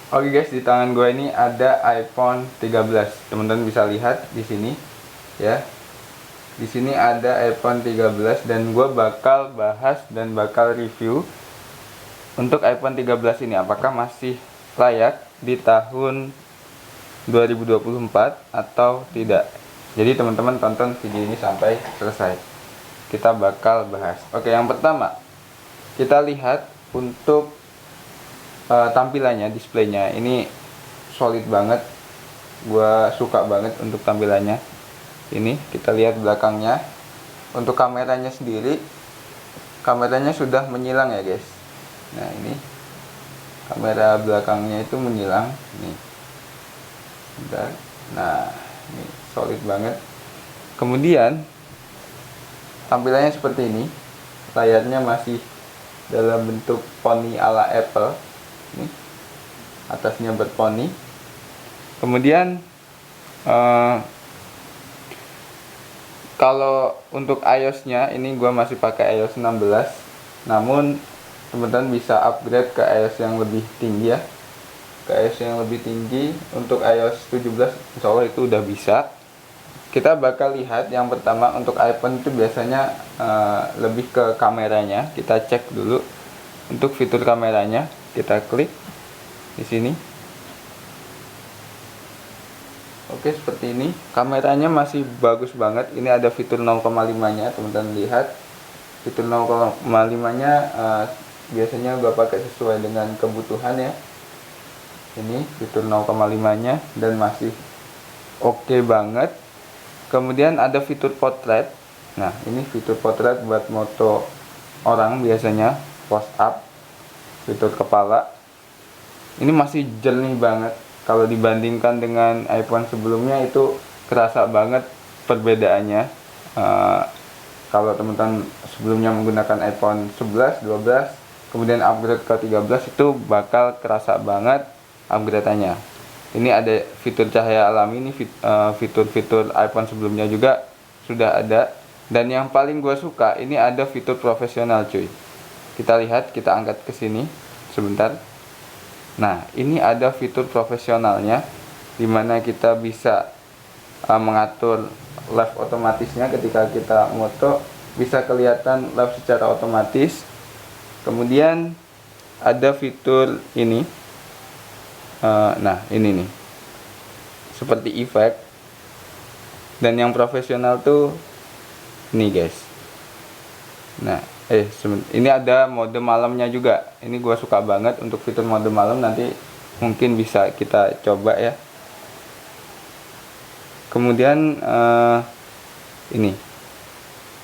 Oke guys, di tangan gue ini ada iPhone 13. Teman-teman bisa lihat di sini ya. Di sini ada iPhone 13 dan gue bakal bahas dan bakal review untuk iPhone 13 ini apakah masih layak di tahun 2024 atau tidak. Jadi teman-teman tonton video ini sampai selesai. Kita bakal bahas. Oke, yang pertama kita lihat untuk tampilannya, displaynya ini solid banget. Gua suka banget untuk tampilannya. Ini kita lihat belakangnya. Untuk kameranya sendiri, kameranya sudah menyilang ya guys. Nah ini kamera belakangnya itu menyilang nih. Nah ini solid banget. Kemudian tampilannya seperti ini. Layarnya masih dalam bentuk poni ala Apple. Ini atasnya berponi. Kemudian kalau untuk iOS-nya ini gue masih pakai iOS 16. Namun teman-teman bisa upgrade ke iOS yang lebih tinggi ya. Ke iOS yang lebih tinggi untuk iOS 17 insya Allah itu udah bisa. Kita bakal lihat yang pertama untuk iPhone itu biasanya lebih ke kameranya. Kita cek dulu untuk fitur kameranya. Kita klik di sini. Oke, seperti ini. Kameranya masih bagus banget. Ini ada fitur 0,5-nya, teman-teman lihat. Fitur 0,5-nya biasanya gua pakai sesuai dengan kebutuhan ya. Ini fitur 0,5-nya dan masih oke banget. Kemudian ada fitur potret. Nah, ini fitur potret buat moto orang biasanya, close up. Fitur kepala ini masih jernih banget. Kalau dibandingkan dengan iPhone sebelumnya itu kerasa banget perbedaannya. Kalau teman-teman sebelumnya menggunakan iPhone 11, 12 kemudian upgrade ke 13 itu bakal kerasa banget upgrade-nya. Ini ada fitur cahaya alami. Ini fitur-fitur iPhone sebelumnya juga sudah ada. Dan yang paling gue suka ini ada fitur profesional cuy. Kita lihat, kita angkat ke sini sebentar. Nah, ini ada fitur profesionalnya dimana kita bisa mengatur live otomatisnya. Ketika kita moto bisa kelihatan live secara otomatis. Kemudian ada fitur ini. Nah, ini nih. Seperti efek. Dan yang profesional tuh ini guys. Nah, ini ada mode malamnya juga. Ini gua suka banget untuk fitur mode malam, nanti mungkin bisa kita coba ya. Kemudian ini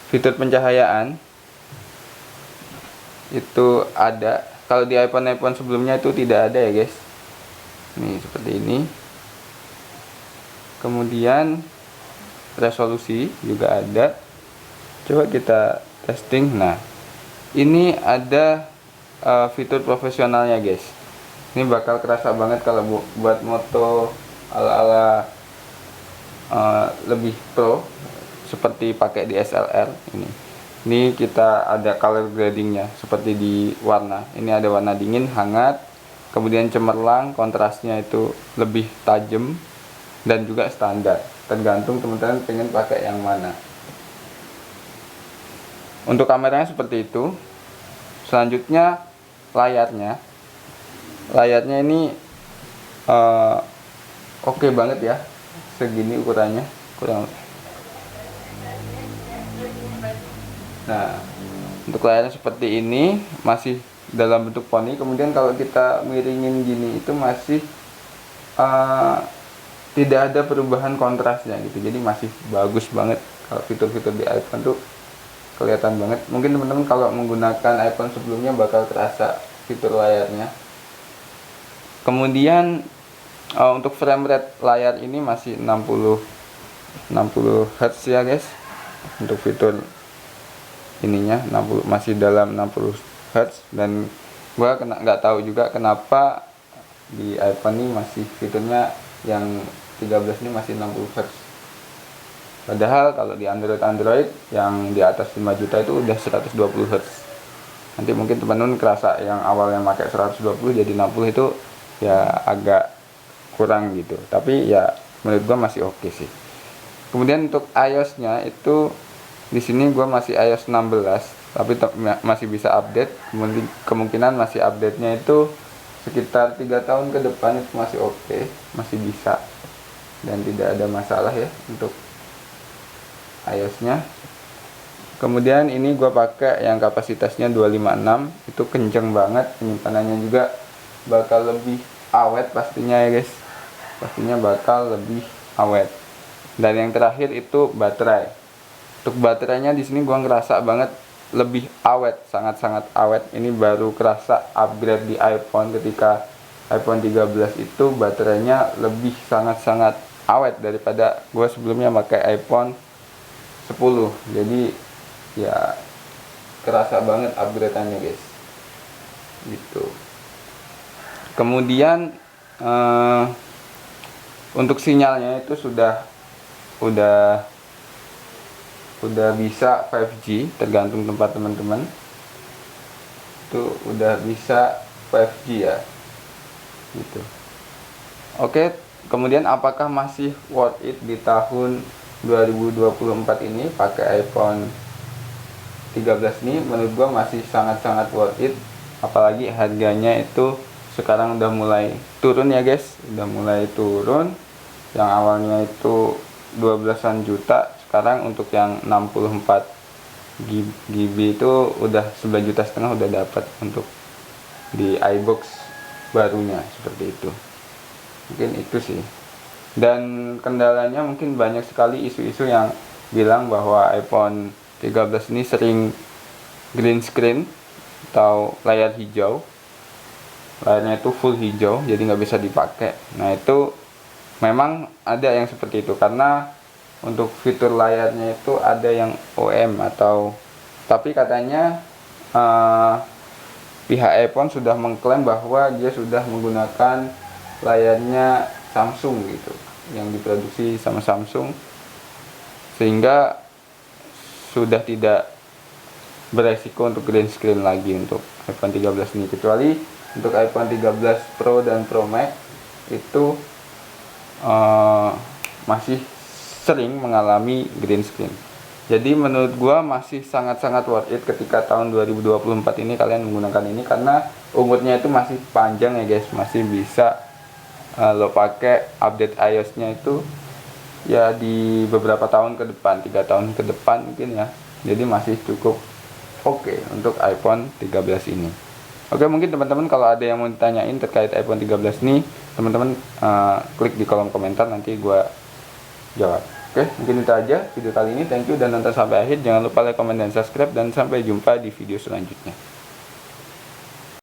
fitur pencahayaan itu ada. Kalau di iPhone sebelumnya itu tidak ada ya guys. Ini seperti ini. Kemudian resolusi juga ada. Coba kita testing. Nah, ini ada fitur profesionalnya guys. Ini bakal kerasa banget kalau buat moto ala-ala lebih pro seperti pakai DSLR ini. Ini kita ada color gradingnya seperti di warna. Ini ada warna dingin, hangat, kemudian cemerlang, kontrasnya itu lebih tajam dan juga standar. Tergantung teman-teman pengen pakai yang mana. Untuk kameranya seperti itu. Selanjutnya layarnya. Layarnya ini oke banget ya. Segini ukurannya. Nah, untuk layarnya seperti ini, masih dalam bentuk poni. Kemudian kalau kita miringin gini itu masih tidak ada perubahan kontrasnya gitu. Jadi masih bagus banget. Kalau fitur-fitur di iPhone tuh kelihatan banget. Mungkin teman-teman kalau menggunakan iPhone sebelumnya bakal terasa fitur layarnya. Kemudian untuk frame rate layar ini masih 60 Hz ya guys. Untuk fitur ininya 60, masih dalam 60 Hz. Dan gua nggak tahu juga kenapa di iPhone ini masih fiturnya yang 13 ini masih 60 Hz. Padahal kalau di Android yang di atas 5 juta itu udah 120 Hz. Nanti mungkin teman-teman kerasa yang awalnya pakai 120 jadi 60 itu ya agak kurang gitu, tapi ya menurut gua masih oke sih. Kemudian untuk iOS-nya itu di sini gua masih iOS 16, tapi masih bisa update. Kemungkinan masih update-nya itu sekitar 3 tahun ke depan, itu masih oke, masih bisa dan tidak ada masalah ya untuk iOS-nya. Kemudian ini gua pakai yang kapasitasnya 256, itu kenceng banget, penyimpanannya juga bakal lebih awet pastinya ya guys, pastinya bakal lebih awet. Dan yang terakhir itu baterai. Untuk baterainya di sini gua ngerasa banget lebih awet, sangat-sangat awet. Ini baru kerasa upgrade di iPhone, ketika iPhone 13 itu baterainya lebih sangat-sangat awet daripada gua sebelumnya pakai iPhone 10. Jadi ya kerasa banget upgrade-annya guys gitu. Kemudian untuk sinyalnya itu udah bisa 5G, tergantung tempat teman-teman. Itu udah bisa 5G ya gitu. Oke, kemudian apakah masih worth it di tahun 2024 ini pakai iPhone 13 ini? Menurut gua masih sangat-sangat worth it, apalagi harganya itu sekarang udah mulai turun ya guys, udah mulai turun. Yang awalnya itu 12-an juta, sekarang untuk yang 64 GB itu udah 11,5 juta udah dapat untuk di iBox barunya, seperti itu. Mungkin itu sih. Dan kendalanya mungkin banyak sekali isu-isu yang bilang bahwa iPhone 13 ini sering green screen atau layar hijau, layarnya itu full hijau jadi nggak bisa dipakai. Nah itu memang ada yang seperti itu, karena untuk fitur layarnya itu ada yang OM atau, tapi katanya pihak iPhone sudah mengklaim bahwa dia sudah menggunakan layarnya Samsung gitu, yang diproduksi sama Samsung, sehingga sudah tidak beresiko untuk green screen lagi untuk iPhone 13 ini. Kecuali untuk iPhone 13 Pro dan Pro Max itu masih sering mengalami green screen. Jadi menurut gua masih sangat-sangat worth it ketika tahun 2024 ini kalian menggunakan ini, karena umurnya itu masih panjang ya guys, masih bisa lo pakai update iOS-nya itu ya di beberapa tahun ke depan, 3 tahun ke depan mungkin ya. Jadi masih cukup oke untuk iPhone 13 ini. Oke, mungkin teman-teman kalau ada yang mau ditanyain terkait iPhone 13 ini, teman-teman klik di kolom komentar, nanti gua jawab. Oke, mungkin itu aja video kali ini. Thank you dan nonton sampai akhir. Jangan lupa like, comment, dan subscribe, dan sampai jumpa di video selanjutnya.